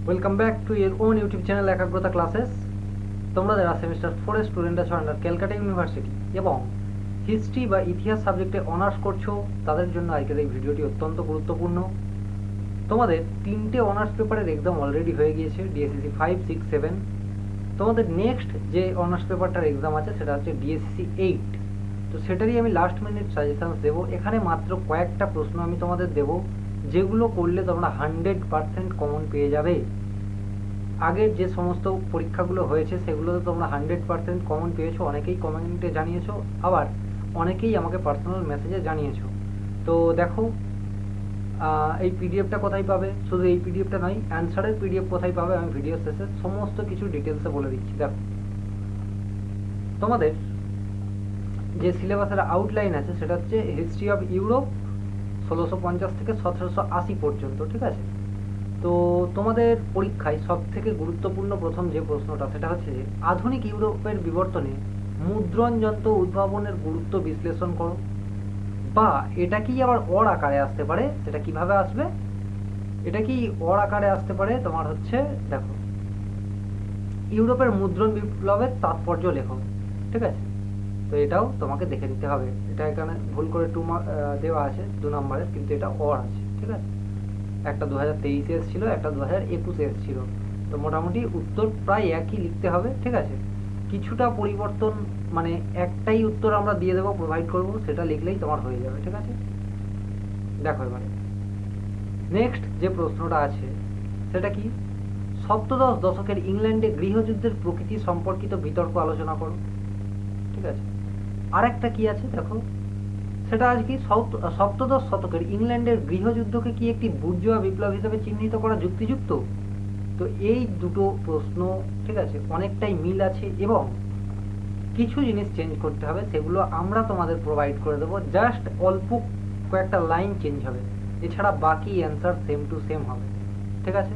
Welcome back to your own YouTube channel একাগ্রতা classes. তোমরা যারা সেমিস্টার 4 এর স্টুডেন্ট আছো আন্ডার ক্যালকাটা ইউনিভার্সিটি এবং হিস্ট্রি বা ইতিহাস সাবজেক্টে অনার্স করছো, তাদের জন্য আজকের এই ভিডিওটি অত্যন্ত গুরুত্বপূর্ণ। তোমাদের 3টে অনার্স পেপারের এক্সাম অলরেডি হয়ে গিয়েছে, ডিএসসিসি 5, 6, 7। তোমাদের নেক্সট যে অনার্স পেপারটার এক্সাম আছে সেটা হচ্ছে ডিএসসিসি 8। তো সেটারই আমি লাস্ট মিনিট সাজেশনস দেবো। এখানে মাত্র কয়েকটা প্রশ্ন আমি তোমাদের দেবো, যেগুলো করলে তোমরা 100% কমন পেয়ে যাবে। আগের যে সমস্ত পরীক্ষাগুলো হয়েছে সেগুলোতে তোমরা 100% কমন পেয়েছো, অনেকেই কমেন্টে জানিয়েছো, আবার অনেকেই আমাকে পার্সোনাল মেসেজে জানিয়েছো। তো দেখো, এই পিডিএফটা কোথায় পাবে, শুধু এই পিডিএফটা নয়, অ্যান্সারের পিডিএফ কোথায় পাবে আমি ভিডিও শেষে সমস্ত কিছু ডিটেলসে বলে দিচ্ছি। দেখো, তোমাদের যে সিলেবাসের আউটলাইন আছে সেটা হচ্ছে হিস্ট্রি অফ ইউরোপ 1650 থেকে 1780 পর্যন্ত, ঠিক আছে। তো তোমাদের পরীক্ষায় সব থেকে গুরুত্বপূর্ণ প্রথম যে প্রশ্নটা সেটা হচ্ছে যে আধুনিক ইউরোপের বিবর্তনে মুদ্রণ যন্ত্র উদ্ভাবনের গুরুত্ব বিশ্লেষণ করো। বা এটা কি আবার অর আকারে আসতে পারে, সেটা কিভাবে আসবে, এটা কি অর আকারে আসতে পারে তোমার হচ্ছে, দেখো, ইউরোপের মুদ্রণ বিপ্লবের তাৎপর্য লেখো, ঠিক আছে। তো এটাও তোমাকে দেখে নিতে হবে। এটা এখানে ভুল করে 2 দেওয়া আছে 2 নম্বরের, কিন্তু এটা অর আছে, ঠিক আছে। একটা 2023 এসেছিল, একটা 2021 এসেছিল। তো মোটামুটি উত্তর প্রায় একই লিখতে হবে, ঠিক আছে। কিছুটা পরিবর্তন, মানে একটাই উত্তর আমরা দিয়ে দেবো, প্রোভাইড করবো, সেটা লিখলেই তোমার হয়ে যাবে, ঠিক আছে। দেখো এবারে নেক্সট যে প্রশ্নটা আছে সেটা কি, সপ্তদশ দশকের ইংল্যান্ডে গৃহযুদ্ধের প্রকৃতি সম্পর্কিত বিতর্ক আলোচনা করো, ঠিক আছে। আরেকটা কি আছে দেখো, সেটা আজ কি, সপ্তদশ শতকের ইংল্যান্ডের গৃহযুদ্ধকে কি একটি বুর্জোয়া বিপ্লব হিসেবে চিহ্নিত করা যুক্তিযুক্ত। তো এই দুটো প্রশ্ন, ঠিক আছে, অনেকটাই মিল আছে এবং কিছু জিনিস চেঞ্জ করতে হবে, সেগুলো আমরা তোমাদের প্রোভাইড করে দেবো। জাস্ট অল্প কয়েকটা লাইন চেঞ্জ হবে, এছাড়া বাকি অ্যান্সার সেম টু সেম হবে, ঠিক আছে।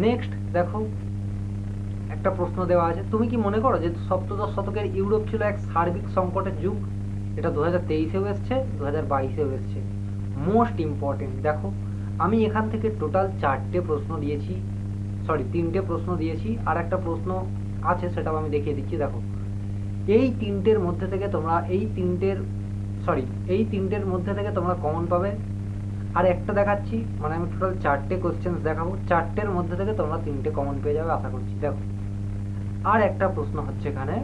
নেক্সট দেখো, একটা প্রশ্ন দেওয়া আছে, তুমি কি মনে করো যে সপ্তদশ শতকের ইউরোপ ছিল এক সার্বিক সংকটের যুগ। এটা 2023-এও এসছে, 2022-এও এসছে। মোস্ট ইম্পর্টেন্ট দেখো, আমি এখান থেকে টোটাল 4টে প্রশ্ন দিয়েছি, সরি 3টে প্রশ্ন দিয়েছি, আর একটা প্রশ্ন আছে সেটাও আমি দেখিয়ে দিচ্ছি। দেখো, এই তিনটের মধ্যে থেকে তোমরা এই তিনটের মধ্যে থেকে তোমরা কমন পাবে। আর একটা দেখাচ্ছি, মানে আমি টোটাল 4টে কোশ্চেন দেখাবো, 4টের মধ্যে থেকে তোমরা 3টে কমন পেয়ে যাবে আশা করছি। দেখো, আর একটা প্রশ্ন হচ্ছে এখানে,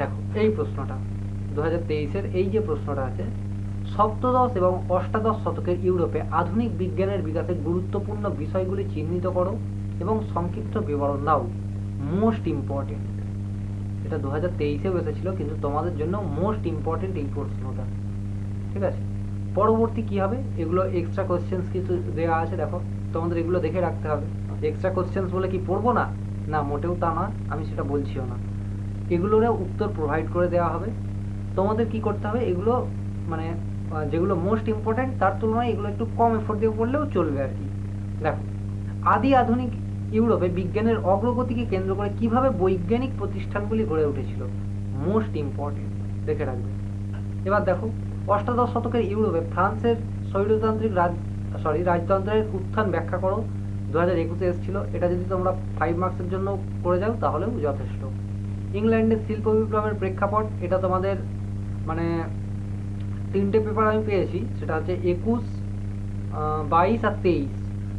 দেখো এই প্রশ্নটা 2023-এর এই যে প্রশ্নটা আছে, সপ্তদশ এবং অষ্টাদশ শতকের ইউরোপে আধুনিক বিজ্ঞানের বিকাশে গুরুত্বপূর্ণ বিষয়গুলি চিহ্নিত করো এবং সংক্ষিপ্ত বিবরণ দাও। মোস্ট ইম্পর্টেন্ট, এটা 2023-এও এসেছিল, কিন্তু তোমাদের জন্য মোস্ট ইম্পর্টেন্ট এই প্রশ্নটা, ঠিক আছে। পরবর্তী কি হবে, এগুলো এক্সট্রা কোশ্চেন্স কিছু দেওয়া আছে, দেখো তোমাদের এগুলো দেখে রাখতে হবে। এক্সট্রা কোশ্চেন্স বলে কি পড়বো না, না মোটেও তা না, আমি সেটা বলছিও না। এগুলোরও উত্তর প্রোভাইড করে দেওয়া হবে। তোমাদের কি করতে হবে, এগুলো মানে যেগুলো মোস্ট ইম্পর্টেন্ট তার তুলনায় এগুলো একটু কম এফোর্ট দিয়ে পড়লেও চলবে আর কি। দেখো, আদি আধুনিক ইউরোপে বিজ্ঞানের অগ্রগতিকে কেন্দ্র করে কিভাবে বৈজ্ঞানিক প্রতিষ্ঠানগুলি গড়ে উঠেছিল। মোস্ট ইম্পর্টেন্ট, দেখে রাখবে। এবার দেখো, অষ্টাদশ শতকের ইউরোপে ফ্রান্সের স্বৈরতান্ত্রিক রাজতন্ত্রের উত্থান ব্যাখ্যা করো। 2021-এ এসেছিল, এটা যদি তোমরা 5 মার্কসের জন্য করে যাও তাহলেও যথেষ্ট। ইংল্যান্ডের শিল্প বিপ্লবের প্রেক্ষাপট, এটা তোমাদের মানে 3টে পেপার আমি পেয়েছি, সেটা হচ্ছে 21, 22 আর 23।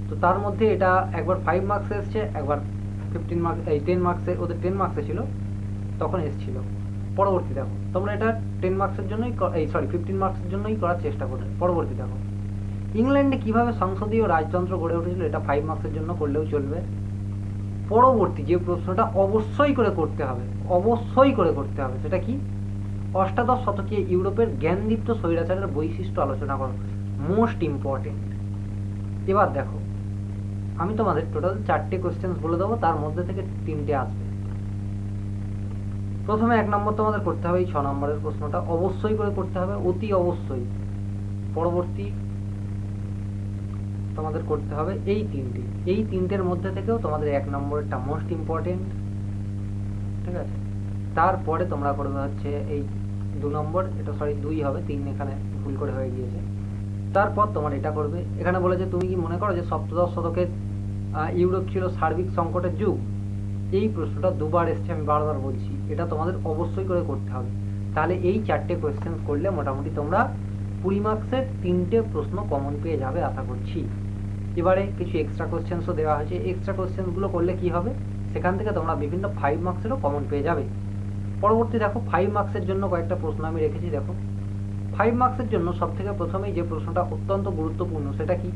তো তার মধ্যে এটা একবার 5 মার্কসে এসছে, একবার 15 মার্কস, এই 10 মার্কসে, ওদের 10 মার্কসে ছিল তখন এসেছিল। পরবর্তী দেখো, তোমরা এটা 10 মার্কসের জন্যই 15 মার্কসের জন্যই করার চেষ্টা করবে। পরবর্তী দেখো, ইংল্যান্ডে কিভাবে সংসদীয় রাজতন্ত্র গড়ে উঠেছিল, এটা 5 মার্কসের জন্য করলেও চলবে। পরবর্তী যে প্রশ্নটা অবশ্যই করে করতে হবে, সেটা কি, অষ্টাদশ শতকে ইউরোপের জ্ঞানদীপ্ত স্বৈরাচারের বৈশিষ্ট্য আলোচনা করো। Most important. এবার দেখো, আমি তোমাদের টোটাল 4টে কোশ্চেন বলে দেবো, তার মধ্যে থেকে 3টে আসবে। প্রথমে 1 নম্বর তোমাদের করতে হবে এই 6 নম্বরের প্রশ্নটা, অবশ্যই করে করতে হবে, অতি অবশ্যই। পরবর্তী তোমাদের করতে হবে এই তিনটের মধ্যে থেকেও তোমাদের 1 নম্বরটা মোস্ট ইম্পর্টেন্ট, ঠিক আছে। তারপরে তোমরা করবে হচ্ছে এই 2 নম্বর, এটা 2 হবে, 3 এখানে ভুল করে হয়ে গিয়েছে। তারপর তোমার এটা করবে, এখানে বলেছে তুমি কি মনে করো যে সপ্তদশ শতকের ইউরোপ ছিল সার্বিক সংকটের যুগ? এই প্রশ্নটা দুবার এসছে, আমি বারবার বলছি, এটা তোমাদের অবশ্যই করে করতে হবে। তাহলে এই 4টে কোয়েশ্চেন করলে মোটামুটি তোমরা 20 মার্কসের 3টে প্রশ্ন কমন পেয়ে যাবে আশা করছি। এবারে কিছু এক্সট্রা কোয়েশ্চেন্সও দেওয়া হয়েছে, এক্সট্রা কোয়েশ্চেন্সগুলো করলে কি হবে, সেখান থেকে তোমরা বিভিন্ন 5 মার্কসেরও কমন পেয়ে যাবে। পরবর্তী দেখো 5 মার্কসের জন্য কয়েকটা প্রশ্ন আমি রেখেছি। দেখো 5 মার্কসের জন্য সব থেকে প্রথমেই যে প্রশ্নটা অত্যন্ত গুরুত্বপূর্ণ সেটা কি,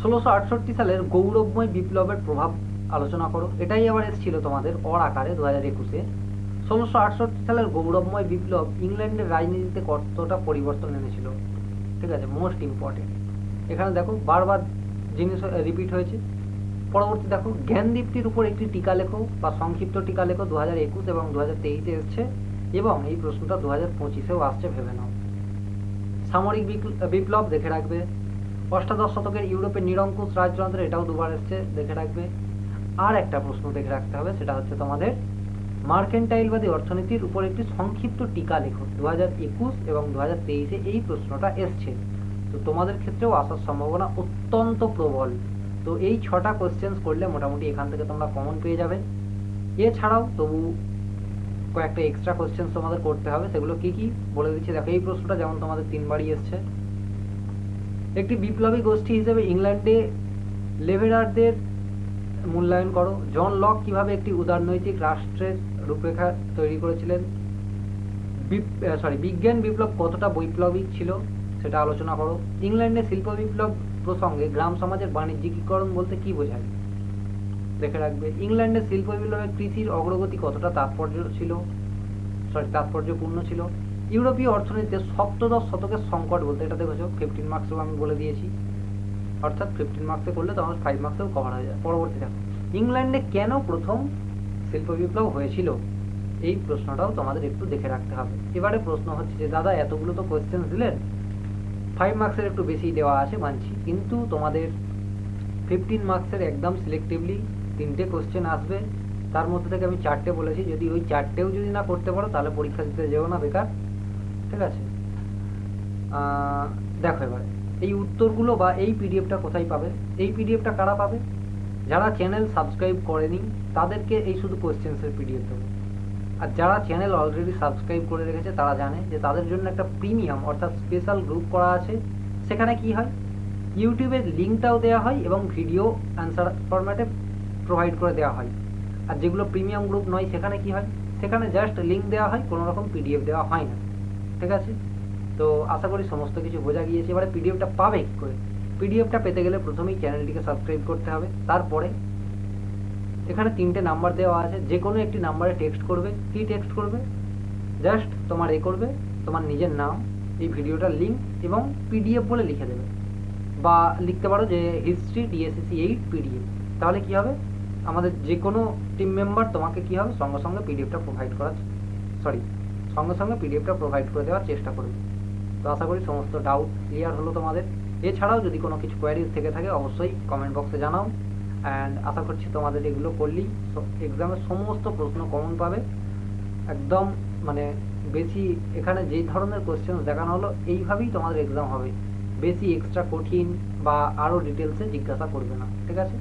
1668 সালের গৌরবময় বিপ্লবের প্রভাব আলোচনা করো। এটাই আবার এসেছিল তোমাদের অর আকারে 2021-এ। 1668 সালের গৌরবময় বিপ্লব ইংল্যান্ডের রাজনীতিতে কতটা পরিবর্তন এনেছিল? ঠিক আছে, মোস্ট ইম্পর্টেন্ট। এখানে দেখো বারবার জিনিস রিপিট হয়েছে। পরবর্তী দেখো জ্ঞানদীপ্তির উপর একটি টিকা লেখো বা সংক্ষিপ্ত টিকা লেখো, 2021 এবং 2023-এ এসছে এবং এই প্রশ্নটা 2025-এও আসছে, ভেবে নাও। সামরিক বিপ্লব দেখে রাখবে। অষ্টাদশ শতকের ইউরোপের নিরঙ্কুশ রাজতন্ত্র, এটাও দুবার এসছে, দেখে রাখবে। আর একটা প্রশ্ন দেখে রাখতে হবে, সেটা হচ্ছে তোমাদের মার্কেন্টাইলবাদী অর্থনীতির উপর একটি সংক্ষিপ্ত টিকা লেখো, 2021 এবং 2023-এ এই প্রশ্নটা এসছে। তো তোমাদের ক্ষেত্রেও আসার সম্ভাবনা অত্যন্ত প্রবল। তো এই 6টা কোয়েশ্চেন্স করলে মোটামুটি এখান থেকে তোমরা কমন পেয়ে যাবে। এছাড়াও তবু কয়েকটা এক্সট্রা কোয়েশ্চেন্স তোমাদের করতে হবে, সেগুলো কি কি বলে দিচ্ছি। দেখো এই প্রশ্নটা যেমন তোমাদের 3বারই এসছে। একটি বিপ্লবী গোষ্ঠী হিসেবে ইংল্যান্ডে লেবেরারদের মূল্যায়ন করো। জন লক কিভাবে একটি উদারনৈতিক রাষ্ট্রের রূপরেখা তৈরি করেছিলেন? বিজ্ঞান বিপ্লব কতটা বৈপ্লবিক ছিল সেটা আলোচনা করো। ইংল্যান্ডে শিল্প বিপ্লব প্রসঙ্গে গ্রাম সমাজের বাণিজ্যিকীকরণ বলতে কি বোঝায়? দেখে রাখবে। ইংল্যান্ডে শিল্প বিপ্লবে কৃষির অগ্রগতি কতটা তাৎপর্যপূর্ণ ছিল? ইউরোপীয় অর্থনীতিতে সপ্তদশ শতকের সংকট বলতে, এটা দেখেছো 15 মার্কসেও আমি বলে দিয়েছি, অর্থাৎ 15 মার্কসে করলে তোমার 5 মার্কসেও কভার হয়ে যায়। পরবর্তী দেখো ইংল্যান্ডে কেন প্রথম শিল্প বিপ্লব হয়েছিল? এই প্রশ্নটাও তোমাদের একটু দেখে রাখতে হবে। এবারে প্রশ্ন হচ্ছে যে দাদা এতগুলো তো কোয়েশ্চেন্স দিলেন, 5 মার্কসের একটু বেশি দেওয়া আছে মানছি, কিন্তু তোমাদের 15 মার্কসের একদম সিলেক্টিভলি 3টে কোয়েশ্চেন আসবে, তার মধ্যে থেকে আমি 4টে বলেছি, যদি ওই 4টেও যদি না করতে পারো তাহলে পরীক্ষা দিতে যেও না, বেকার। ঠিক আছে, দেখো এবারে এই উত্তরগুলো বা এই পিডিএফটা কোথায় পাবে? এই পিডিএফটা কারা পাবে? যারা চ্যানেল সাবস্ক্রাইব করেনি তাদেরকে এই শুধু কোয়েশ্চেন্সের পিডিএফ দেবো। আর যারা চ্যানেল অলরেডি সাবস্ক্রাইব করে রেখেছে তারা জানে যে তাদের জন্য একটা প্রিমিয়াম অর্থাৎ স্পেশাল গ্রুপ করা আছে। সেখানে কি হয়, ইউটিউবের লিঙ্কটাও দেওয়া হয় এবং ভিডিও অ্যান্সার ফরম্যাটে প্রোভাইড করে দেওয়া হয়। আর যেগুলো প্রিমিয়াম গ্রুপ নয় সেখানে কি হয়, সেখানে জাস্ট লিঙ্ক দেওয়া হয়, কোনো রকম পিডিএফ দেওয়া হয় না। ঠিক আছে, তো আশা করি সমস্ত কিছু বোঝা গিয়েছে। এবারে পিডিএফটা পাবে কী করে? পিডিএফটা পেতে গেলে প্রথমেই চ্যানেলটিকে সাবস্ক্রাইব করতে হবে। তারপরে এখানে 3টে নাম্বার দেওয়া আছে, যে কোনো একটি নাম্বারে টেক্সট করবে। কি টেক্সট করবে? জাস্ট তোমার করবে তোমার নিজের নাম, এই ভিডিওটার লিঙ্ক এবং পিডিএফ বলে লিখে দেবে, বা লিখতে পারো যে হিস্ট্রি DSCC 8 পিডিএফ। তাহলে কি হবে, আমাদের যে কোনো টিম মেম্বার তোমাকে কি হবে সঙ্গে সঙ্গে পিডিএফটা প্রোভাইড করে দেওয়ার চেষ্টা করবে। তো আশা করি সমস্ত ডাউট ক্লিয়ার হলো তোমাদের। এছাড়াও যদি কোনো কিছু কোয়ারিজ থেকে থাকে অবশ্যই কমেন্ট বক্সে জানাও। অ্যান্ড আশা করছি তোমাদের এগুলো করলেই এক্সামের সমস্ত প্রশ্ন কমন পাবে একদম। মানে বেশি এখানে যেই ধরনের কোয়েশ্চেন দেখানো হলো এইভাবেই তোমাদের এক্সাম হবে, বেশি এক্সট্রা কঠিন বা আরও ডিটেলসে জিজ্ঞাসা করবে না। ঠিক আছে।